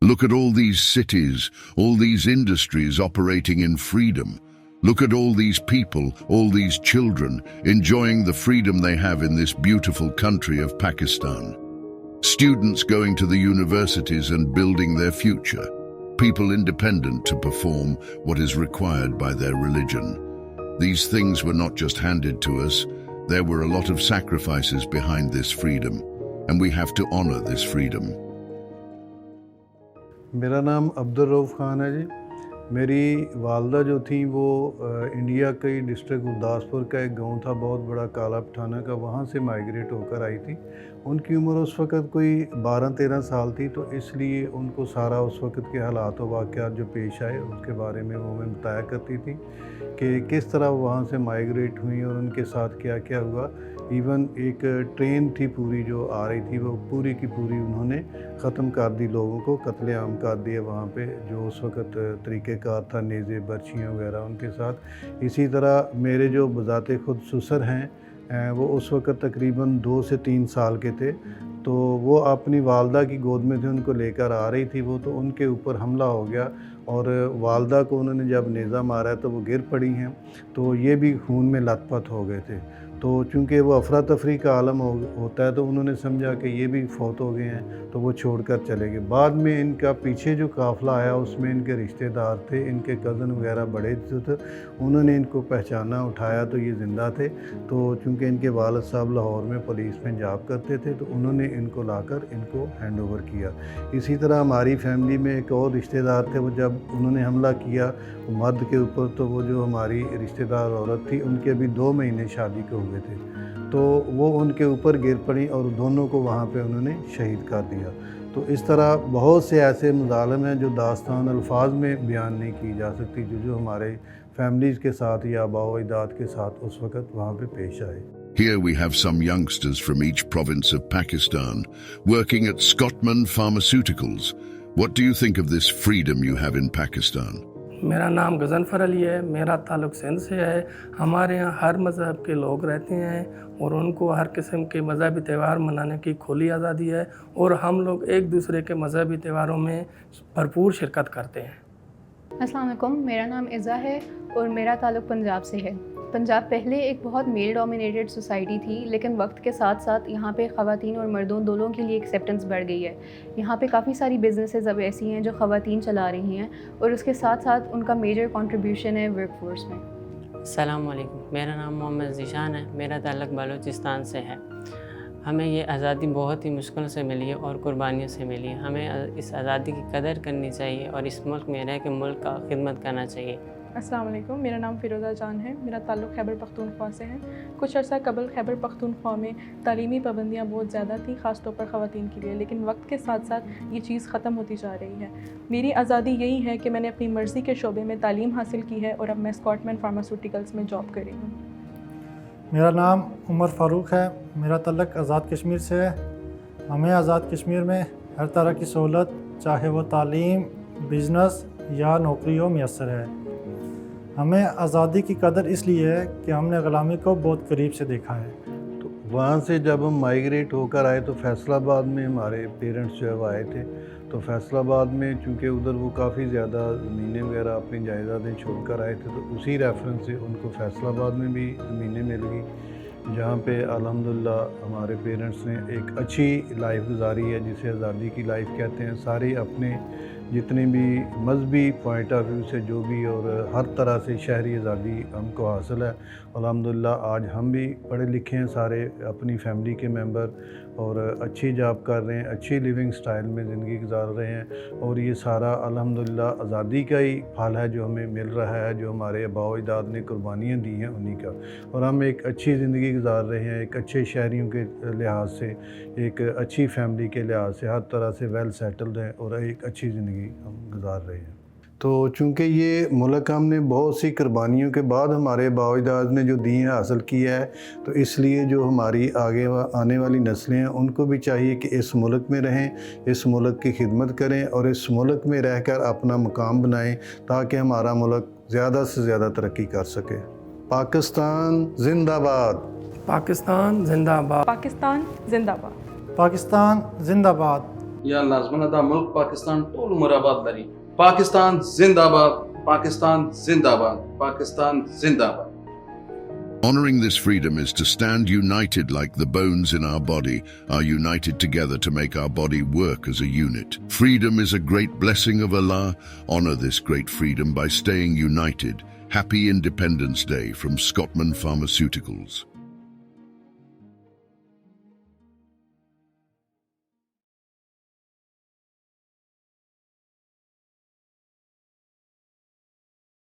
Look at all these cities, all these industries operating in freedom. Look at all these people, all these children, enjoying the freedom they have in this beautiful country of Pakistan. Students going to the universities and building their future. People independent to perform what is required by their religion. These things were not just handed to us. There were a lot of sacrifices behind this freedom, and we have to honor this freedom. मेरा नाम अब्दुल रऊफ़ खान है जी। मेरी वालदा जो थी वो India के district Gurdaspur का एक गांव था बहुत बड़ा काला पठाना का, वहाँ से माइग्रेट होकर आई थी। उनकी उम्र उस वक़्त कोई 12-13 साल थी, तो इसलिए उनको सारा उस वक़्त के हालात व वाक़यात जो पेश आए उसके बारे में वो हमें बताया करती थी कि किस तरह वो वहाँ से माइग्रेट हुई और उनके साथ क्या क्या हुआ। इवन एक ट्रेन थी पूरी जो आ रही थी, वो पूरी की पूरी उन्होंने ख़त्म कर दी, लोगों को कत्लेआम कर दिया वहाँ पे, जो उस वक़्त तरीक़ेकार था, नेज़े बर्छियाँ वगैरह उनके साथ। इसी तरह मेरे जो बज़ाते ख़ुद ससुर हैं वो उस वक़्त तकरीबन 2 से 3 साल के थे, तो वो अपनी वालदा की गोद में थे, उनको लेकर आ रही थी वो, तो उनके ऊपर हमला हो गया और वालदा को उन्होंने जब नेज़ा मारा तो वो गिर पड़ी हैं, तो ये भी खून में लथपथ हो गए थे। तो चूँकि वो अफरा तफरी का आलम होता है, तो उन्होंने समझा कि ये भी फौत हो गए हैं, तो वो छोड़कर चले गए। बाद में इनका पीछे जो काफ़िला आया उसमें इनके रिश्तेदार थे, इनके कज़न वगैरह बड़े जो थे, उन्होंने इनको पहचाना, उठाया तो ये ज़िंदा थे। तो चूँकि इनके वालिद साहब लाहौर में पुलिस में जॉब करते थे, तो उन्होंने इनको लाकर इनको हैंड ओवर किया। इसी तरह हमारी फैमिली में एक और रिश्तेदार थे, वो जब उन्होंने हमला किया मर्द के ऊपर, तो वो जो हमारी रिश्तेदार औरत थी उनके अभी 2 महीने शादी को हुए थे, तो वो उनके ऊपर गिर पड़ी और दोनों को वहाँ पे उन्होंने शहीद कर दिया। तो इस तरह बहुत से ऐसे मज़ालिम हैं जो दास्तान अल्फाज में बयान नहीं की जा सकती, जो हमारे फैमिलीज़ के साथ या आबाओ अजदाद के साथ उस वक़्त वहाँ पे पेश आए। Here we have some youngsters from each province of Pakistan working at Scotmann Pharmaceuticals. What do you think of this freedom you have in Pakistan? मेरा नाम गज़नफ़र अली है, मेरा ताल्लुक़ सिंध से है। हमारे यहाँ हर मज़हब के लोग रहते हैं और उनको हर किस्म के मज़हबी त्यौहार मनाने की खुली आज़ादी है, और हम लोग एक दूसरे के मज़हबी त्यौहारों में भरपूर शिरकत करते हैं। अस्सलाम वालेकुम, मेरा नाम इज़ा है और मेरा ताल्लुक़ पंजाब से है। पंजाब पहले एक बहुत मेल डोमिनेटेड सोसाइटी थी, लेकिन वक्त के साथ साथ यहाँ पे ख़वातीन और मर्दों दोनों के लिए एक्सेप्टेंस बढ़ गई है। यहाँ पे काफ़ी सारी बिजनेसेस अब ऐसी हैं जो ख़वातीन चला रही हैं, और उसके साथ साथ उनका मेजर कंट्रीब्यूशन है वर्कफोर्स में। अस्सलाम वालेकुम, मेरा नाम मोहम्मद ज़ीशान है, मेरा ताल्लुक़ बलूचिस्तान से है। हमें ये आज़ादी बहुत ही मुश्किल से मिली है और कुर्बानियों से मिली है। हमें इस आज़ादी की कदर करनी चाहिए और इस मुल्क में रह के मुल्क का खिदमत करना चाहिए। अस्सलाम वालेकुम, मेरा नाम फ़िरोज़ा जान है, मेरा ताल्लुक़ खैबर पख्तूनख्वा से है। कुछ अर्सा कबल खैबर पख्तूनख्वा में तालीमी पाबंदियाँ बहुत ज़्यादा थी, ख़ास तौर पर ख़वातीन के लिए, लेकिन वक्त के साथ साथ ये चीज़ ख़त्म होती जा रही है। मेरी आज़ादी यही है कि मैंने अपनी मर्ज़ी के शोबे में तालीम हासिल की है और अब मैं स्कॉटमैन फार्मास्यूटिकल्स में जॉब कर रही हूँ। मेरा नाम उमर फ़ारूक है, मेरा ताल्लुक़ आज़ाद कश्मीर से है। हमें आज़ाद कश्मीर में हर तरह की सहूलत, चाहे वो तालीम, बिज़नेस या नौकरी हो, मैसर है। हमें आज़ादी की कदर इसलिए है कि हमने ग़ुलामी को बहुत करीब से देखा है। तो वहाँ से जब हम माइग्रेट होकर आए तो फैसलाबाद में हमारे पेरेंट्स जो है वो आए थे। तो फैसलाबाद में चूँकि उधर वो काफ़ी ज़्यादा ज़मीनें वगैरह अपनी जायदादें छोड़कर आए थे, तो उसी रेफरेंस से उनको फैसलाबाद में भी ज़मीनें मिल गई, जहाँ पे अल्हम्दुलिल्लाह हमारे पेरेंट्स ने एक अच्छी लाइफ गुजारी है, जिसे आज़ादी की लाइफ कहते हैं। सारे अपने जितने भी मजहबी पॉइंट ऑफ व्यू से जो भी और हर तरह से शहरी आज़ादी हमको हासिल है। अल्हम्दुलिल्लाह आज हम भी पढ़े लिखे हैं सारे, अपनी फैमिली के मेंबर, और अच्छी जॉब कर रहे हैं, अच्छी लिविंग स्टाइल में ज़िंदगी गुजार रहे हैं। और ये सारा अल्हम्दुलिल्लाह आज़ादी का ही फल है जो हमें मिल रहा है, जो हमारे आबाओ अजदाद ने कुर्बानियाँ दी हैं उन्हीं का। और हम एक अच्छी ज़िंदगी गुजार रहे हैं, एक अच्छे शहरियों के लिहाज से, एक अच्छी फैमिली के लिहाज से, हर तरह से वेल सेटल्ड हैं और एक अच्छी ज़िंदगी हम गुजार रहे हैं। तो चूँकि ये मुल्क हमने बहुत सी कुर्बानियों के बाद हमारे बाओ-अजदाद ने जो दीन हासिल किया है, तो इसलिए जो हमारी आगे आने वाली नस्लें हैं उनको भी चाहिए कि इस मुल्क में रहें, इस मुल्क की खिदमत करें और इस मुल्क में रहकर अपना मुकाम बनाएं, ताकि हमारा मुल्क ज़्यादा से ज़्यादा तरक्की कर सके। पाकिस्तान जिंदाबाद। पाकिस्तान जिंदाबाद। पाकिस्तान जिंदाबाद। पाकिस्तान जिंदाबाद। या लाजमन अदा मुल्क पाकिस्तान टोल मुराबाद लरी पाकिस्तान जिंदाबाद पाकिस्तान जिंदाबाद पाकिस्तान जिंदाबाद Honoring this freedom is to stand united like the bones in our body are united together to make our body work as a unit. Freedom is a great blessing of Allah. Honor this great freedom by staying united. Happy Independence Day from Scotmann Pharmaceuticals.